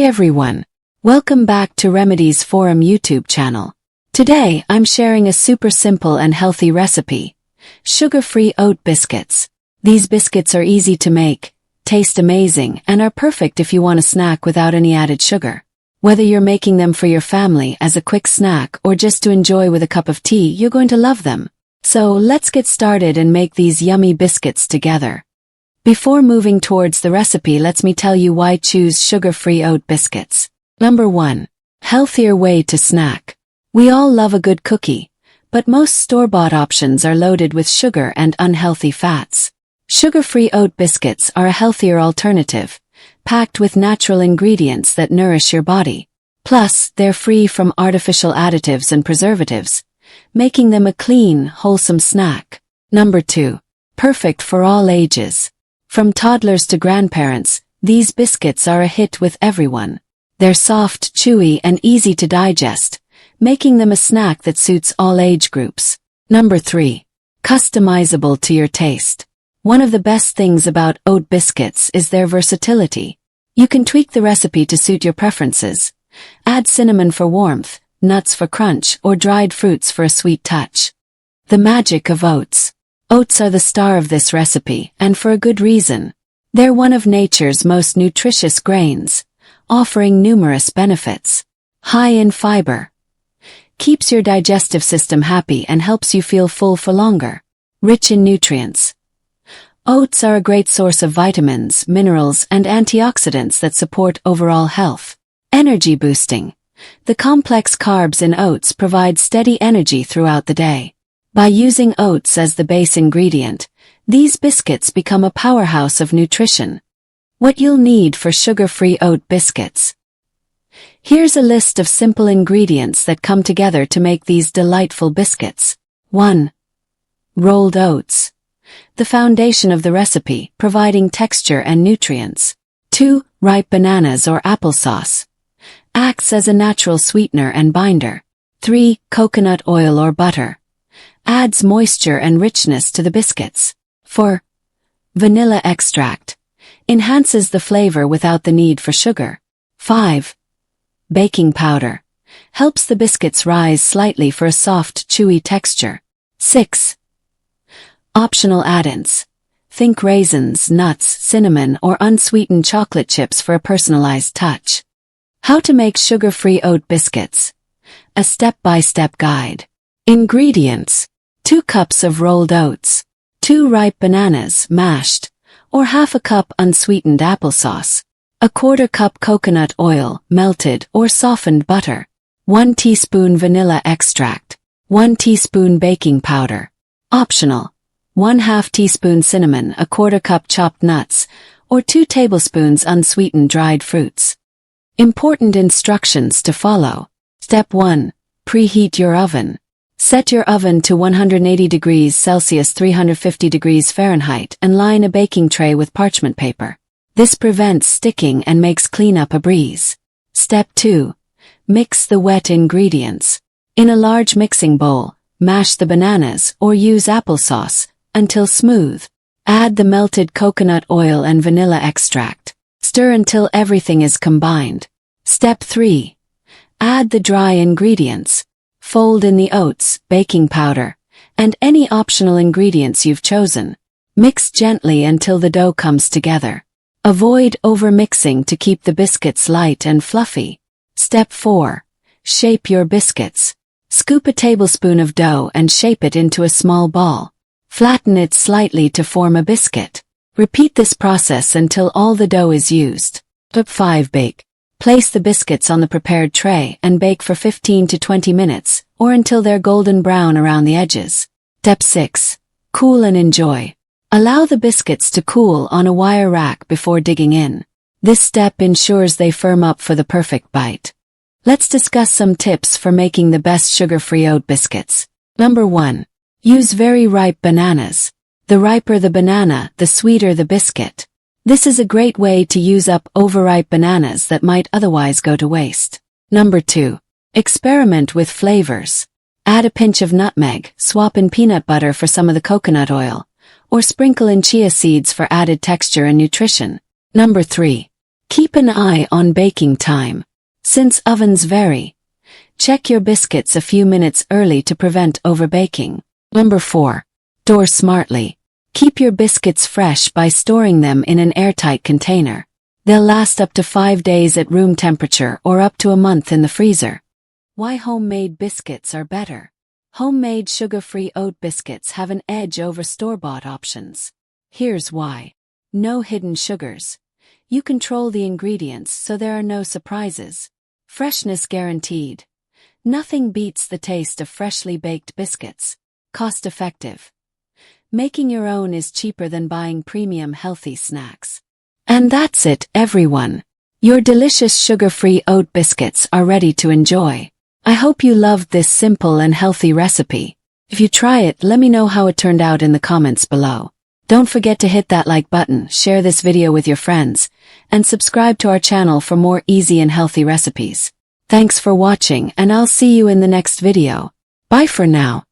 Hi everyone. Welcome back to Remedies Forum YouTube channel. Today I'm sharing a super simple and healthy recipe. Sugar-free oat biscuits. These biscuits are easy to make, taste amazing, and are perfect if you want a snack without any added sugar. Whether you're making them for your family as a quick snack or just to enjoy with a cup of tea, you're going to love them. So let's get started and make these yummy biscuits together. Before moving towards the recipe, let me tell you why choose sugar-free oat biscuits. Number 1. Healthier way to snack. We all love a good cookie, but most store-bought options are loaded with sugar and unhealthy fats. Sugar-free oat biscuits are a healthier alternative, packed with natural ingredients that nourish your body. Plus, they're free from artificial additives and preservatives, making them a clean, wholesome snack. Number 2. Perfect for all ages. From toddlers to grandparents, these biscuits are a hit with everyone. They're soft, chewy, and easy to digest, making them a snack that suits all age groups. Number 3. Customizable to your taste. One of the best things about oat biscuits is their versatility. You can tweak the recipe to suit your preferences. Add cinnamon for warmth, nuts for crunch, or dried fruits for a sweet touch. The magic of oats. Oats are the star of this recipe, and for a good reason. They're one of nature's most nutritious grains, offering numerous benefits. High in fiber. Keeps your digestive system happy and helps you feel full for longer. Rich in nutrients. Oats are a great source of vitamins, minerals, and antioxidants that support overall health. Energy boosting. The complex carbs in oats provide steady energy throughout the day. By using oats as the base ingredient, these biscuits become a powerhouse of nutrition. What you'll need for sugar-free oat biscuits. Here's a list of simple ingredients that come together to make these delightful biscuits. 1. Rolled oats. The foundation of the recipe, providing texture and nutrients. 2. Ripe bananas or applesauce. Acts as a natural sweetener and binder. 3. Coconut oil or butter. Adds moisture and richness to the biscuits. 4. Vanilla extract. Enhances the flavor without the need for sugar. 5. Baking powder. Helps the biscuits rise slightly for a soft, chewy texture. 6. Optional add-ins. Think raisins, nuts, cinnamon, or unsweetened chocolate chips for a personalized touch. How to make sugar-free oat biscuits. A step-by-step guide. Ingredients. 2 cups of rolled oats. 2 ripe bananas, mashed, or half a cup unsweetened applesauce. 1/4 cup coconut oil, melted or softened butter. 1 teaspoon vanilla extract. 1 teaspoon baking powder. Optional. 1/2 teaspoon cinnamon, 1/4 cup chopped nuts, or 2 tablespoons unsweetened dried fruits. Important instructions to follow. Step 1. Preheat your oven. Set your oven to 180 degrees Celsius 350 degrees Fahrenheit and line a baking tray with parchment paper. This prevents sticking and makes cleanup a breeze. Step 2. Mix the wet ingredients. In a large mixing bowl, mash the bananas or use applesauce until smooth. Add the melted coconut oil and vanilla extract. Stir until everything is combined. Step 3. Add the dry ingredients. Fold in the oats, baking powder, and any optional ingredients you've chosen. Mix gently until the dough comes together. Avoid overmixing to keep the biscuits light and fluffy. Step 4. Shape your biscuits. Scoop a tablespoon of dough and shape it into a small ball. Flatten it slightly to form a biscuit. Repeat this process until all the dough is used. Step 5. Bake. Place the biscuits on the prepared tray and bake for 15 to 20 minutes, or until they're golden brown around the edges. Step 6. Cool and enjoy. Allow the biscuits to cool on a wire rack before digging in. This step ensures they firm up for the perfect bite. Let's discuss some tips for making the best sugar-free oat biscuits. Number 1. Use very ripe bananas. The riper the banana, the sweeter the biscuit. This is a great way to use up overripe bananas that might otherwise go to waste. Number 2. Experiment with flavors. Add a pinch of nutmeg, swap in peanut butter for some of the coconut oil, or sprinkle in chia seeds for added texture and nutrition. Number 3. Keep an eye on baking time. Since ovens vary, check your biscuits a few minutes early to prevent overbaking. Number 4. Store smartly. Keep your biscuits fresh by storing them in an airtight container. They'll last up to 5 days at room temperature or up to a month in the freezer. Why homemade biscuits are better. Homemade sugar-free oat biscuits have an edge over store-bought options. Here's why. No hidden sugars. You control the ingredients so there are no surprises. Freshness guaranteed. Nothing beats the taste of freshly baked biscuits. Cost-effective. Making your own is cheaper than buying premium healthy snacks. And that's it, everyone. Your delicious sugar-free oat biscuits are ready to enjoy. I hope you loved this simple and healthy recipe. If you try it, let me know how it turned out in the comments below. Don't forget to hit that like button, share this video with your friends, and subscribe to our channel for more easy and healthy recipes. Thanks for watching, and I'll see you in the next video. Bye for now.